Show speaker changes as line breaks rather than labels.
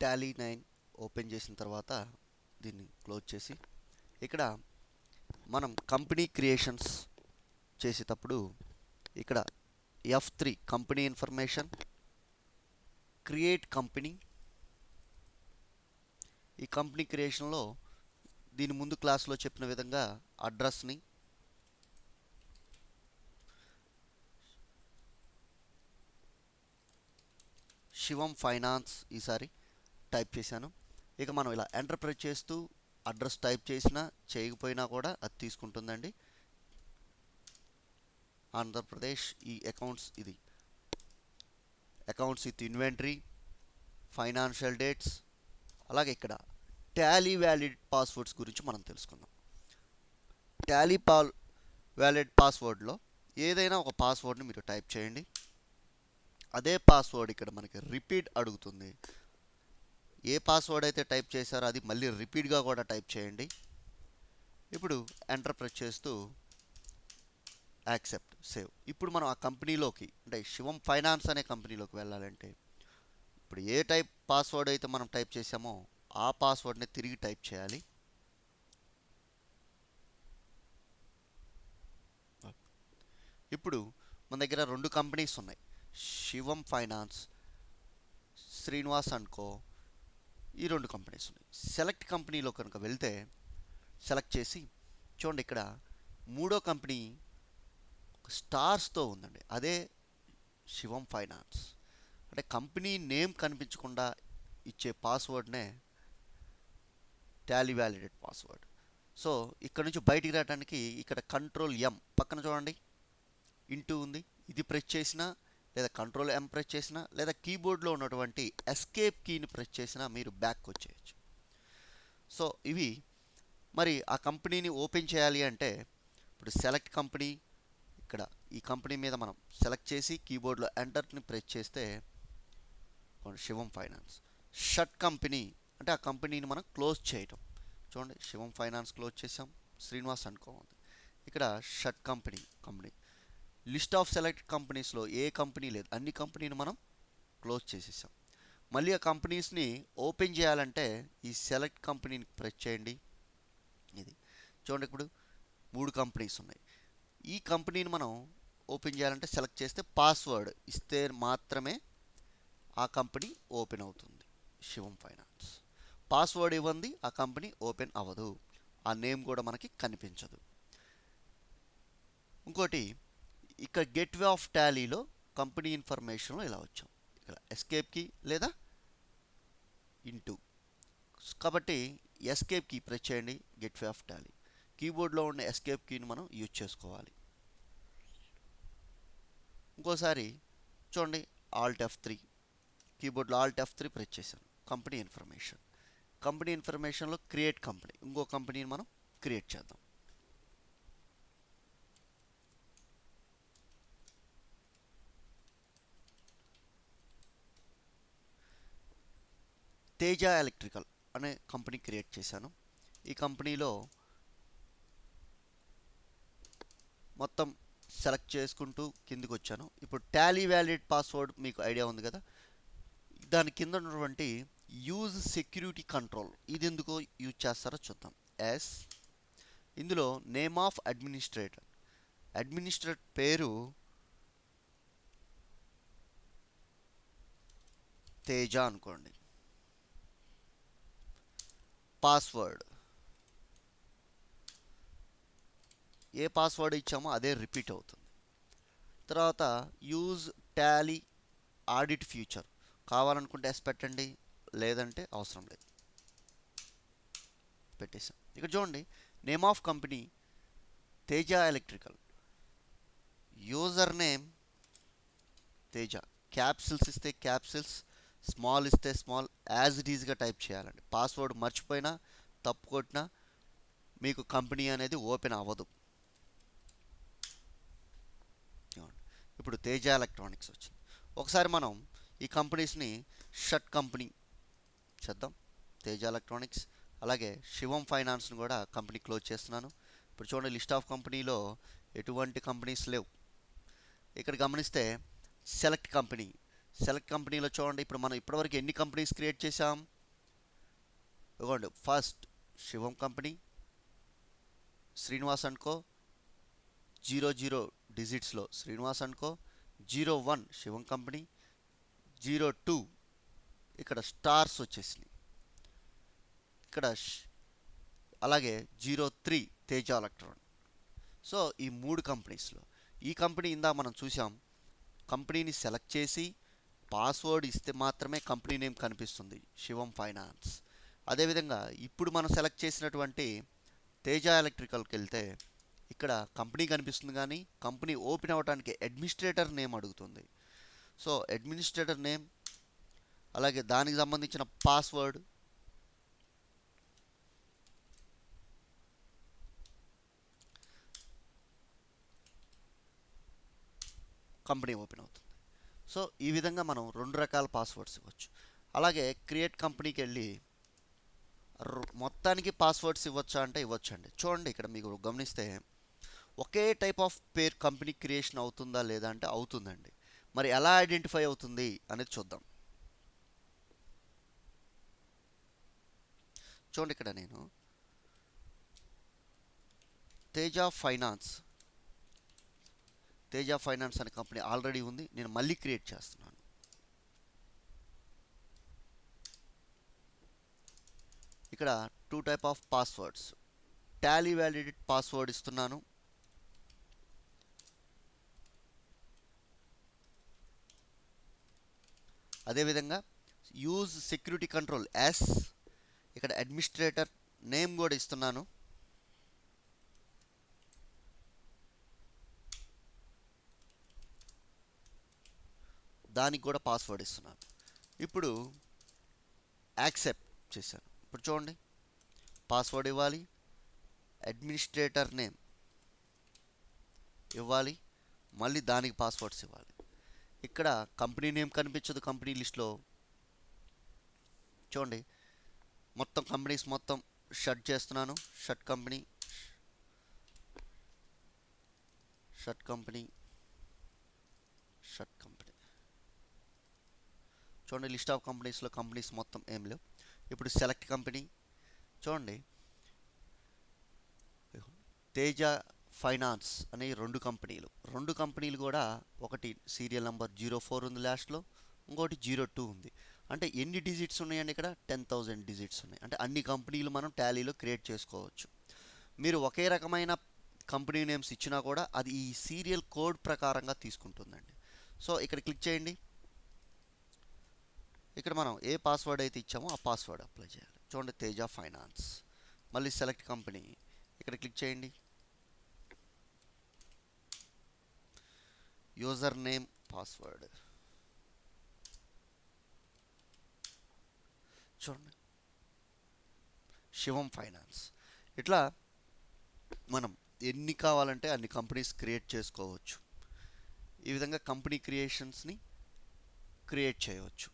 Tally 9 open చేసిన తర్వాత దీన్ని క్లోజ్ చేసి ఇక్కడ మనం కంపెనీ క్రియేషన్స్ చేసేటప్పుడు ఇక్కడ F3 company information, create company. ఈ కంపెనీ క్రియేషన్లో దీని ముందు క్లాస్లో చెప్పిన విధంగా అడ్రస్ని శివం ఫైనాన్స్ ఈసారి టైప్ చేశాను. ఇక మనం ఇలా ఎంటర్ ప్రెస్ చేస్తూ అడ్రస్ టైప్ చేసినా చేయకపోయినా కూడా అది తీసుకుంటుందండి. ఆంధ్రప్రదేశ్ ఈ అకౌంట్స్, ఇది accounts with inventory, financial dates, అలాగే ఇక్కడ టాలీ వ్యాలిడ్ పాస్వర్డ్స్ గురించి మనం తెలుసుకుందాం. టాలీ వ్యాలిడ్ పాస్వర్డ్లో ఏదైనా ఒక పాస్వర్డ్ని మీరు టైప్ చేయండి. అదే పాస్వర్డ్ ఇక్కడ మనకి రిపీట్ అడుగుతుంది. ఏ పాస్వర్డ్ అయితే టైప్ చేశారో అది మళ్ళీ రిపీట్గా కూడా టైప్ చేయండి. ఇప్పుడు ఎంటర్ ప్రెస్ చేస్తూ యాక్సెప్ట్, సేవ్. ఇప్పుడు మనం ఆ కంపెనీలోకి, అంటే శివం ఫైనాన్స్ అనే కంపెనీలోకి వెళ్ళాలంటే ఇప్పుడు ఏ టైప్ పాస్వర్డ్ అయితే మనం టైప్ చేసామో ఆ పాస్వర్డ్ని తిరిగి టైప్ చేయాలి. ఇప్పుడు మన దగ్గర రెండు కంపెనీస్ ఉన్నాయి, శివం ఫైనాన్స్, శ్రీనివాస్ అండ్ కో. ఈ రెండు కంపెనీస్ ఉన్నాయి. సెలెక్ట్ కంపెనీలో కనుక వెళ్తే సెలెక్ట్ చేసి చూడండి, ఇక్కడ మూడో కంపెనీ స్టార్స్తో ఉందండి, అదే శివం ఫైనాన్స్. అంటే కంపెనీ నేమ్ కనిపించకుండా ఇచ్చే పాస్వర్డ్నే టాలీ వ్యాలిడేట్ పాస్వర్డ్. సో ఇక్కడ నుంచి బయటికి రావడానికి ఇక్కడ Ctrl+M పక్కన చూడండి ఇంటూ ఉంది, ఇది ప్రెస్ చేసినా లేదా Ctrl+M ప్రెస్ చేసినా లేదా కీబోర్డ్లో ఉన్నటువంటి ఎస్కేప్ కీని ప్రెస్ చేసినా మీరు బ్యాక్ వచ్చేయచ్చు. సో ఇవి మరి ఆ కంపెనీని ఓపెన్ చేయాలి అంటే ఇప్పుడు సెలెక్ట్ కంపెనీ, ఇక్కడ ఈ కంపెనీ మీద మనం సెలెక్ట్ చేసి కీబోర్డ్లో ఎంటర్ని ప్రెస్ చేస్తే శివం ఫైనాన్స్. షట్ కంపెనీ అంటే ఆ కంపెనీని మనం క్లోజ్ చేయటం. చూడండి, శివం ఫైనాన్స్ క్లోజ్ చేసాం, శ్రీనివాస్ అండ్ కో ఉంది. ఇక్కడ shut company, list of select కంపెనీస్లో ఏ కంపెనీ లేదు, అన్ని కంపెనీని మనం క్లోజ్ చేసేసాం. మళ్ళీ ఆ కంపెనీస్ని ఓపెన్ చేయాలంటే ఈ సెలెక్ట్ కంపెనీని ప్రెస్ చేయండి. ఇది చూడండి, ఇప్పుడు 3 కంపెనీస్ ఉన్నాయి. ఈ కంపెనీని మనం ఓపెన్ చేయాలంటే సెలెక్ట్ చేస్తే పాస్వర్డ్ ఇస్తే మాత్రమే ఆ కంపెనీ ఓపెన్ అవుతుంది. శివం ఫైనాన్స్ పాస్వర్డ్ ఇవ్వండి, ఆ కంపెనీ ఓపెన్ అవ్వదు, ఆ నేమ్ కూడా మనకి కనిపించదు. ఇంకోటి ఇక్కడ గెట్వే ఆఫ్ టాలీలో కంపెనీ ఇన్ఫర్మేషన్లో ఇలా వచ్చాం, ఇక్కడ ఎస్కేప్ కీ లేదా ఇంటూ. కాబట్టి ఎస్కేప్ కీ ప్రెస్ చేయండి, గెట్వే ఆఫ్ టాలీ. కీబోర్డ్లో ఉన్న ఎస్కేప్ కీని మనం యూజ్ చేసుకోవాలి. ఇంకోసారి చూడండి, ఆల్ట్ F3, కీబోర్డ్లో ఆల్ట్ F3 ప్రెస్ చేశాను. కంపెనీ ఇన్ఫర్మేషన్లో క్రియేట్ కంపెనీ, ఇంకో కంపెనీని మనం క్రియేట్ చేద్దాం. తేజ ఎలక్ట్రికల్ అనే కంపెనీ క్రియేట్ చేశాను. ఈ కంపెనీలో మొత్తం సెలెక్ట్ చేసుకుంటూ కిందికి వచ్చాను. ఇప్పుడు టాలీ వ్యాలిడ్ పాస్వర్డ్ మీకు ఐడియా ఉంది కదా, దాని కింద ఉన్నటువంటి యూజ్ సెక్యూరిటీ కంట్రోల్, ఇది ఎందుకో యూజ్ చేస్తారో చూద్దాం. ఇందులో నేమ్ ఆఫ్ అడ్మినిస్ట్రేటర్ పేరు తేజ అనుకోండి. పాస్వర్డ్ ఏ పాస్వర్డ్ ఇచ్చామో అదే రిపీట్ అవుతుంది. తర్వాత యూజ్ టాలీ ఆడిట్ ఫ్యూచర్, కావాలనుకుంటే ఎస్ పెట్టండి, లేదంటే అవసరం లేదు, పెట్టేసాం. ఇక్కడ చూడండి, name of company Teja electrical, user name Teja, capsules ఇస్తే క్యాప్సిల్స్, స్మాల్ ఇస్తే స్మాల్, యాజ్ ఇట్ ఈజ్గా టైప్ చేయాలండి. పాస్వర్డ్ మర్చిపోయినా తప్పు కొట్టినా మీకు కంపెనీ అనేది ఓపెన్ అవ్వదు. ఇప్పుడు తేజ ఎలక్ట్రానిక్స్ వచ్చింది. ఒకసారి మనం ఈ కంపెనీస్ని షట్ కంపెనీ చేద్దాం, తేజ ఎలక్ట్రానిక్స్. అలాగే శివం ఫైనాన్స్ని కూడా కంపెనీ క్లోజ్ చేస్తున్నాను. ఇప్పుడు చూడండి, లిస్ట్ ఆఫ్ కంపెనీలో ఎటువంటి కంపెనీస్ లేవు. ఇక్కడ గమనిస్తే సెలెక్ట్ కంపెనీ, సెలెక్ట్ కంపెనీలో చూడండి, ఇప్పుడు మనం ఇప్పటివరకు ఎన్ని కంపెనీస్ క్రియేట్ చేసాం. ఇవ్వండి, first Shivam company, Srinivas and co, 00 డిజిట్స్లో Srinivas and co, 01 Shivam company, 02 ఇక్కడ స్టార్స్ వచ్చేసినాయి, ఇక్కడ అలాగే 03 తేజ ఎలక్ట్రాన్. సో ఈ 3 కంపెనీస్లో ఈ కంపెనీ ఇందా మనం చూసాం, కంపెనీని సెలెక్ట్ చేసి పాస్వర్డ్ ఇస్తే మాత్రమే కంపెనీ నేమ్ కనిపిస్తుంది, శివం ఫైనాన్స్. అదేవిధంగా ఇప్పుడు మనం సెలెక్ట్ చేసినటువంటి తేజ ఎలక్ట్రికల్కి వెళ్తే ఇక్కడ కంపెనీ కనిపిస్తుంది, కానీ కంపెనీ ఓపెన్ అవ్వడానికి అడ్మినిస్ట్రేటర్ నేమ్ అడుగుతుంది. సో అడ్మినిస్ట్రేటర్ నేమ్, అలాగే దానికి సంబంధించిన పాస్వర్డ్, కంపెనీ ఓపెన్ అవుతుంది. సో ఈ విధంగా మనం 2 రకాల పాస్వర్డ్స్ ఇవ్వచ్చు. అలాగే క్రియేట్ కంపెనీకి వెళ్ళి మొత్తానికి పాస్వర్డ్స్ ఇవ్వచ్చా అంటే ఇవ్వచ్చండి. చూడండి, ఇక్కడ మీకు గమనిస్తే ఒకే టైప్ ఆఫ్ పేర్ కంపెనీ క్రియేషన్ అవుతుందా లేదా అంటే అవుతుందండి. మరి ఎలా ఐడెంటిఫై అవుతుంది అనేది చూద్దాం. చూడండి, ఇక్కడ నేను తేజ ఫైనాన్స్ అనే కంపెనీ ఆల్రెడీ ఉంది, నేను మళ్ళీ క్రియేట్ చేస్తున్నాను. ఇక్కడ 2 type of passwords, Tally validated password ఇస్తున్నాను, అదేవిధంగా యూజ్ సెక్యూరిటీ కంట్రోల్ ఎస్, ఇక్కడ అడ్మినిస్ట్రేటర్ నేమ్ కూడా ఇస్తున్నాను, దానికి కూడా పాస్వర్డ్ ఇస్తున్నాను. ఇప్పుడు యాక్సెప్ట్ చేశాను. ఇప్పుడు చూడండి, పాస్వర్డ్ ఇవ్వాలి, అడ్మినిస్ట్రేటర్ నేమ్ ఇవ్వాలి, మళ్ళీ దానికి పాస్వర్డ్స్ ఇవ్వాలి. ఇక్కడ కంపెనీ నేమ్ కనిపించదు కంపెనీ లిస్ట్లో. చూడండి, మొత్తం కంపెనీస్ మొత్తం షట్ చేస్తున్నాను, షట్ కంపెనీ, చూడండి, లిస్ట్ ఆఫ్ కంపెనీస్లో కంపెనీస్ మొత్తం ఏం లేవు. ఇప్పుడు సెలెక్ట్ కంపెనీ, చూడండి, తేజ ఫైనాన్స్ అనే 2 కంపెనీలు కూడా, ఒకటి సీరియల్ నెంబర్ 04 ఉంది లాస్ట్లో, ఇంకోటి 02 ఉంది. అంటే ఎన్ని డిజిట్స్ ఉన్నాయండి ఇక్కడ? 10,000 డిజిట్స్ ఉన్నాయి. అంటే అన్ని కంపెనీలు మనం టాలీలో క్రియేట్ చేసుకోవచ్చు. మీరు ఒకే రకమైన కంపెనీ నేమ్స్ ఇచ్చినా కూడా అది ఈ సీరియల్ కోడ్ ప్రకారంగా తీసుకుంటుందండి. సో ఇక్కడ క్లిక్ చేయండి, ఇక్కడ మనం ఏ పాస్వర్డ్ అయితే ఇచ్చామో ఆ పాస్వర్డ్ అప్లై చేయాలి. చూడండి, తేజ ఫైనాన్స్, మళ్ళీ సెలెక్ట్ కంపెనీ, ఇక్కడ క్లిక్ చేయండి, యూజర్ నేమ్ పాస్వర్డ్, చూడండి, శివం ఫైనాన్స్. ఇట్లా మనం ఎన్ని కావాలంటే అన్ని కంపెనీస్ క్రియేట్ చేసుకోవచ్చు. ఈ విధంగా కంపెనీ క్రియేషన్స్ని క్రియేట్ చేయవచ్చు.